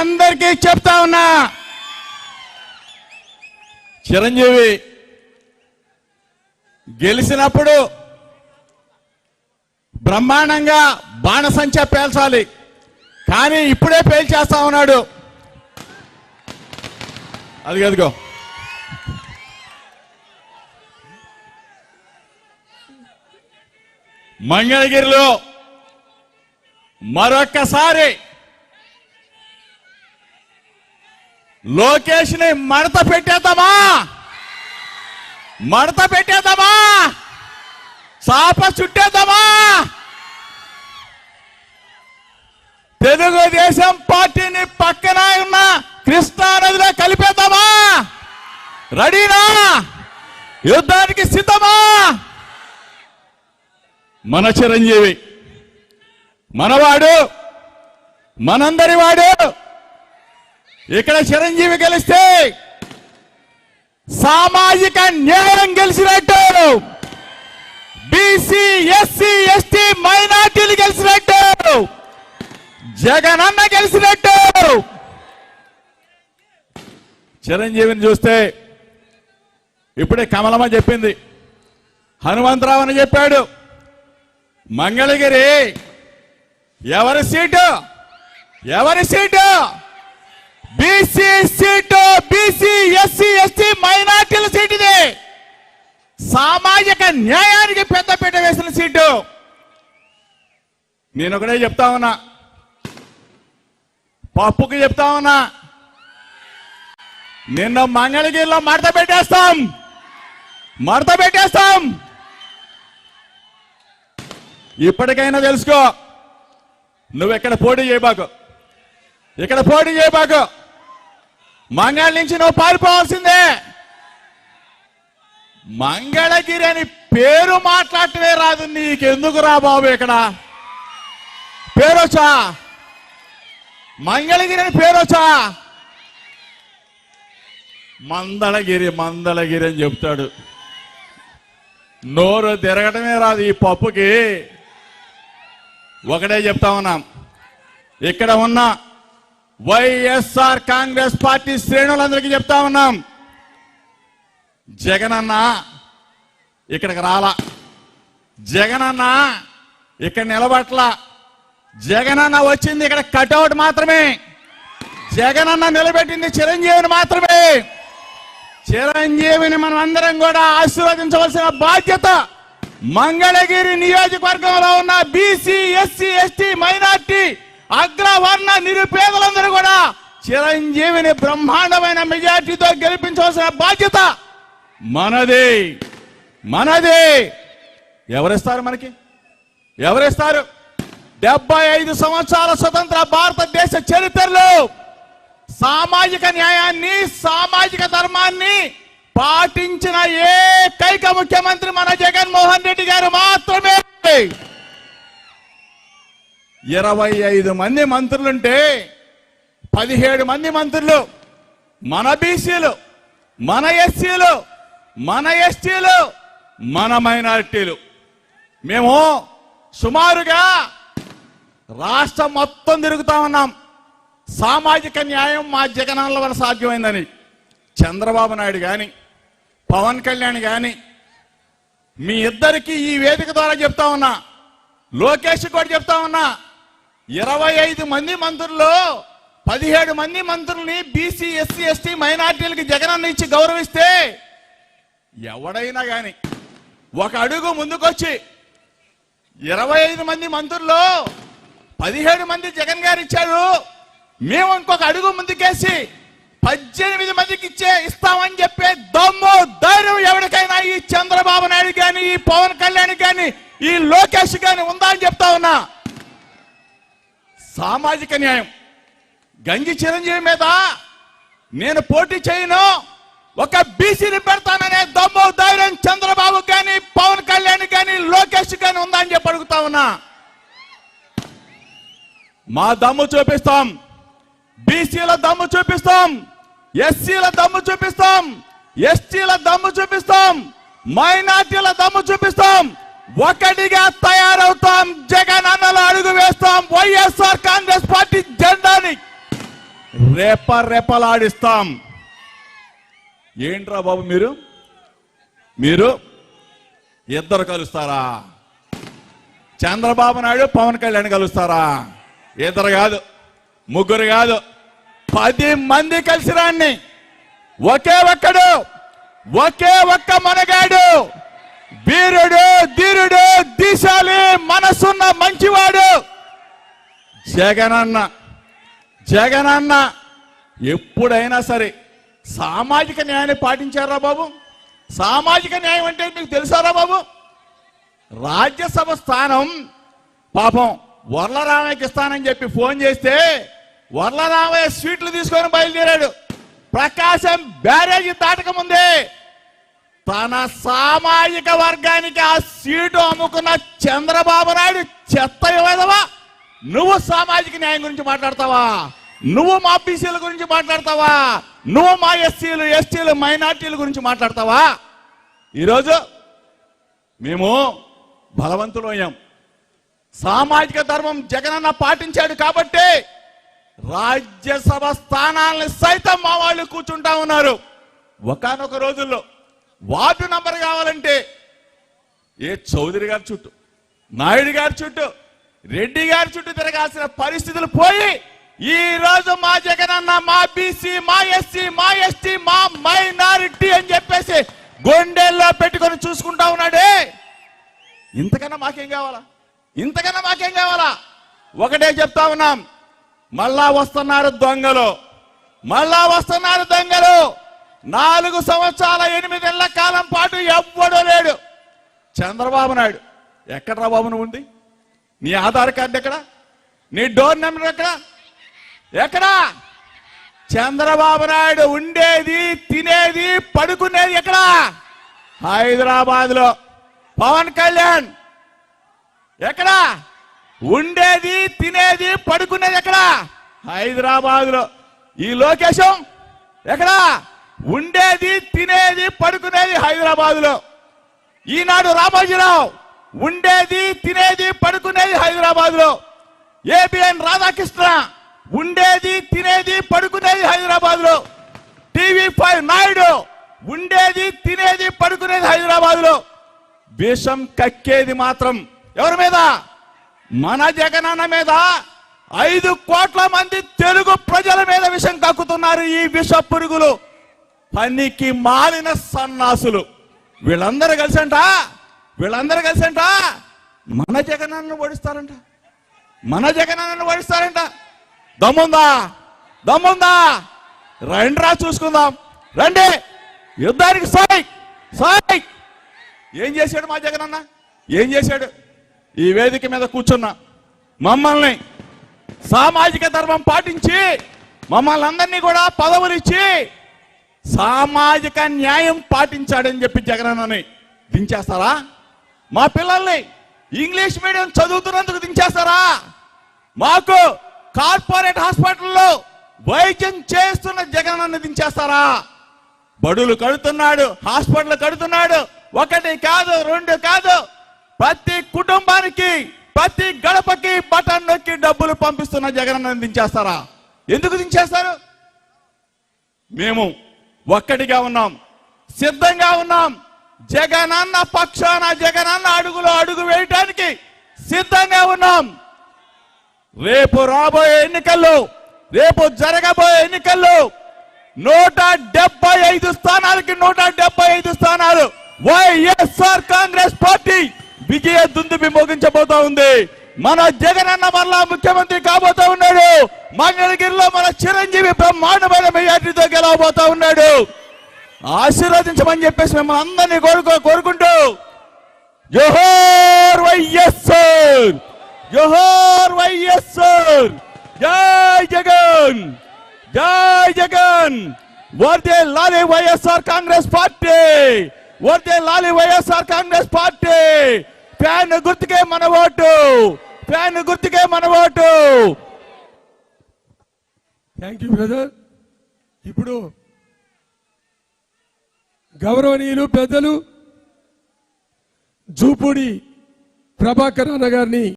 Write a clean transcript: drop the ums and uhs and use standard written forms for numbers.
అందరికీ చెప్తా ఉన్నా, చిరంజీవి గెలిచినప్పుడు బ్రహ్మాండంగా బాణసంచా పేల్చాలి, కానీ ఇప్పుడే పేల్చేస్తా ఉన్నాడు. అదిగో మంగళగిరిలో మరొక్కసారి లోకేష్ ని మడత పెట్టేద్దామా, చాప చుట్టేద్దామా, తెలుగుదేశం పార్టీని పక్కన ఉన్న కృష్ణా నదిలో కలిపేద్దామా? రెడీనా? యుద్ధానికి సిద్ధమా? మన చిరంజీవి మనవాడు, మనందరి వాడు. ఇక్కడ చిరంజీవి గెలిస్తే సామాజిక న్యాయం గెలిచినట్టు, బీసీ ఎస్సీ ఎస్టీ మైనార్టీలు గెలిచినట్టు, జగనన్న గెలిచినట్టు. చిరంజీవిని చూస్తే ఇప్పుడే కమలమ్మ చెప్పింది, హనుమంతరావు అని చెప్పాడు. మంగళగిరి ఎవరి seat? BC seat, BC SC ST మైనార్టీల సీటు. ఇది సామాజిక న్యాయానికి పెద్దపీట వేసిన సీటు. నేను ఒకటే చెప్తా ఉన్నా, పప్పుకి చెప్తా ఉన్నా, నిన్న మంగళగిరిలో మడత పెట్టేస్తాం. ఇప్పటికైనా తెలుసుకో, నువ్వు ఇక్కడ పోటీ చేయబాకు, మంగళ నుంచి నువ్వు పారిపోవాల్సిందే. మంగళగిరి అని పేరు మాట్లాడటమే రాదు, నీకెందుకు రా బాబు? ఇక్కడ పేరొచ్చా? మంగళగిరి అని పేరొచ్చా? మందళగిరి అని చెప్తాడు, నోరు తిరగటమే రాదు ఈ పప్పుకి. ఒకటే చెప్తా ఉన్నాం, ఇక్కడ ఉన్న వైఎస్ఆర్ కాంగ్రెస్ పార్టీ శ్రేణులందరికీ చెప్తా ఉన్నాం, జగనన్న ఇక్కడికి రాలా, జగనన్న ఇక్కడ నిలబట్లా, జగనన్న వచ్చింది ఇక్కడ కటౌట్ మాత్రమే, జగనన్న నిలబెట్టింది చిరంజీవిని మాత్రమే. చిరంజీవిని మనం అందరం కూడా ఆశీర్వదించవలసిన బాధ్యత మంగళగిరి నియోజకవర్గంలో ఉన్న బీసీ ఎస్సీ ఎస్టీ మైనార్టీ అగ్రవర్ణ నిరుపేదలందరూ కూడా చిరంజీవిని బ్రహ్మాండమైన మెజార్టీతో గెలిపించవలసిన బాధ్యత మనదే. ఎవరిస్తారు మనకి? 75 సంవత్సరాల స్వతంత్ర భారతదేశ చరిత్రలో సామాజిక న్యాయాన్ని, సామాజిక ధర్మాన్ని పాటించిన ఏకైక ముఖ్యమంత్రి మన జగన్మోహన్ రెడ్డి గారు మాత్రమే. 25 మంది మంత్రులుంటే 17 మంది మంత్రులు మన బీసీలు, మన ఎస్సీలు, మన ఎస్టీలు, మన మైనారిటీలు. మేము సుమారుగా రాష్ట్రం మొత్తం తిరుగుతా ఉన్నాం. సామాజిక న్యాయం మా జగనన్న వల్ల సాధ్యమైందని చంద్రబాబు నాయుడు కానీ, పవన్ కళ్యాణ్ కానీ, మీ ఇద్దరికి ఈ వేదిక ద్వారా చెప్తా ఉన్నా, లోకేష్ కూడా చెప్తా ఉన్నా, 25 మంది మంత్రుల్లో 17 మంది మంత్రుల్ని బీసీ ఎస్సీ ఎస్టీ మైనార్టీలకి జగనన్న ఇచ్చి గౌరవిస్తే ఎవడైనా కానీ ఒక అడుగు ముందుకొచ్చి 25 మంది మంత్రుల్లో 17 మంది జగన్ గారు ఇచ్చారు, మేము ఇంకొక అడుగు ముందుకేసి 18 మందికి ఇస్తామని చెప్పే దమ్ము ధైర్యం ఎవరికైనా ఈ చంద్రబాబు నాయుడు కానీ, ఈ పవన్ కళ్యాణ్ కానీ, ఈ లోకేష్ కానీ ఉందా అని చెప్తా ఉన్నా. సామాజిక న్యాయం గంజి చిరంజీవి మీద నేను పోటీ చేయను, ఒక బీసీని పెడతాననే దమ్ము ధైర్యం చంద్రబాబు కానీ, పవన్ కళ్యాణ్ కానీ, లోకేష్ కానీ ఉందా అని చెప్పి అడుగుతా ఉన్నా. మా దమ్ము చూపిస్తాం, బీసీల దమ్ము చూపిస్తాం, ఎస్సీల దమ్ము చూపిస్తాం, ఎస్టీల దమ్ము చూపిస్తాం, మైనార్టీల దమ్ము చూపిస్తాం. ఒకటిగా తయారవుతాం, జగన్ అన్నలో అడుగు వేస్తాం, వైఎస్ఆర్ కాంగ్రెస్ పార్టీ జెండాని రెపరెపలాడిస్తాం. ఏంట్రా బాబు మీరు ఇద్దరు కలుస్తారా? చంద్రబాబు నాయుడు పవన్ కళ్యాణ్ కలుస్తారా? ఇద్దరు కాదు, ముగ్గురు కాదు, 10 మంది కలిసి రాన్ని. ఒకే ఒక్క మనగాడు, వీరుడు, ధీరుడు, దిశాలి, మనసున్న మంచివాడు జగనన్న. ఎప్పుడైనా సరే సామాజిక న్యాయాన్ని పాటించారా బాబు? సామాజిక న్యాయం అంటే మీకు తెలుసారా బాబు? రాజ్యసభ స్థానం పాపం వర్లరామయ్యకి ఇస్తానని చెప్పి ఫోన్ చేస్తే వర్లరామయ్య స్వీట్లు తీసుకొని బయలుదేరాడు. ప్రకాశం బ్యారేజీ దాటకముందే తన సామాజిక వర్గానికి ఆ సీటు అమ్ముకున్న చంద్రబాబు నాయుడు చెత్త యువదవా, నువ్వు సామాజిక న్యాయం గురించి మాట్లాడతావా? నువ్వు మా బీసీల గురించి మాట్లాడతావా? నువ్వు మా ఎస్సీలు, ఎస్టీలు, మైనార్టీల గురించి మాట్లాడతావా? ఈరోజు మేము బలవంతులయ్యాం. సామాజిక ధర్మం జగనన్న పాటించాడు కాబట్టి రాజ్యసభ స్థానాలను సైతం మా వాళ్ళు కూర్చుంటా ఉన్నారు. ఒకానొక రోజుల్లో వార్డు నంబర్ కావాలంటే ఏ చౌదరి గారి చుట్టూ, నాయుడు గారి చుట్టూ, రెడ్డి గారి చుట్టూ తిరగాల్సిన పరిస్థితులు పోయి ఈ రోజు మా జగనన్న మా బీసీ, మా ఎస్సీ, మా ఎస్టీ, మా మైనారిటీ అని చెప్పేసి గుండెల్లో పెట్టుకొని చూసుకుంటా ఉన్నాడే. ఇంతకన్నా మాకేం కావాలా? ఒకటే చెప్తా ఉన్నాం, మళ్ళా వస్తున్నారు దొంగలు. 4 సంవత్సరాల 8 నెలల కాలం పాటు ఎవ్వడూ లేడు. చంద్రబాబు నాయుడు ఎక్కడ్రా బాబు నువ్వు ఉంది? నీ ఆధార్ కార్డు ఎక్కడ? నీ డోర్ నెంబర్ ఎక్కడా? చంద్రబాబు నాయుడు ఉండేది, తినేది, పడుకునేది ఎక్కడా? హైదరాబాద్ లో. పవన్ కళ్యాణ్ ఎక్కడా? ఉండేది, తినేది, పడుకునేది ఎక్కడా? హైదరాబాద్ లో. ఈ లోకేశం ఎక్కడా? ఉండేది, తినేది, పడుకునేది హైదరాబాద్ లో. ఈనాడు రామోజీరావు ఉండేది, తినేది, పడుకునేది హైదరాబాద్ లో. ఏబిఎన్ రాధాకృష్ణ ఉండేది, తినేది, పడుకునేది హైదరాబాద్ లో. TV5 నాయుడు ఉండేది, తినేది, పడుకునేది హైదరాబాద్ లో. విషం కక్కేది మాత్రం ఎవరి మీద? మన జగనన్న మీద. 5 కోట్ల మంది తెలుగు ప్రజల మీద విషం కక్కుతున్నారు ఈ విష పురుగులు, పనికి మాలిన సన్నాసులు. వీళ్ళందరూ కలిసంట మన జగనన్నను ఓడిస్తారంట. దమ్ముందా? రండిరా చూసుకుందాం, రండి యుద్ధానికి. సాయ్ ఏం చేశాడు మా జగనన్న? ఏం చేశాడు? ఈ వేదిక మీద కూర్చున్నా మమ్మల్ని సామాజిక ధర్మం పాటించి మమ్మల్ని అందరినీ కూడా పదవులు ఇచ్చి సామాజిక న్యాయం పాటించాడని చెప్పి జగనన్నని దించేస్తారా? మా పిల్లల్ని ఇంగ్లీష్ మీడియం చదువుతున్నందుకు దించేస్తారా? మాకు కార్పొరేట్ హాస్పిటల్లో వైద్యం చేస్తున్న జగనన్నని దించేస్తారా? బడులు కడుతున్నాడు, హాస్పిటల్ కడుతున్నాడు. 1 కాదు, 2 కాదు, ప్రతి కుటుంబానికి, ప్రతి గడపకి బటన్ నొక్కి డబ్బులు పంపిస్తున్న జగనన్నని దించేస్తారా? ఎందుకు దించేస్తారు? మేము ఒక్కటిగా ఉన్నాం, సిద్ధంగా ఉన్నాం. జగనన్న పక్షాన, జగనన్న అడుగులో అడుగు వేయటానికి సిద్ధంగా ఉన్నాం. రేపు జరగబోయే ఎన్నికల్లో 175 స్థానాలకి 175 స్థానాలు వైఎస్ఆర్ కాంగ్రెస్ పార్టీ విజయ దుందుబి మోగించబోతా ఉంది. మన జగనన్న మరలా ముఖ్యమంత్రి కాబోతా ఉన్నాడు. మంగళగిరిలో మన చిరంజీవి బ్రహ్మాండమైన మెజార్టీతో గెలవబోతా ఉన్నాడు. ఆశీర్వదించమని చెప్పేసి మిమ్మల్ని అందరినీ కోరుకుంటూ జోహార్ వైఎస్ఆర్, జోహార్ వైఎస్ఆర్, జై జగన్, జై జగన్, వర్ధిల్లాలి వైఎస్ఆర్ కాంగ్రెస్ పార్టీ, వర్ధిల్లాలి వైఎస్ఆర్ కాంగ్రెస్ పార్టీ. ఫ్యాన్ గుర్తుకే మన ఓటు, ఫ్యాన్ గుర్తుకే మన ఓటు. Thank you brother. ఇప్పుడు గౌరవనీయులు పెద్దలు జూపూడి ప్రభాకర్ అన్న గారిని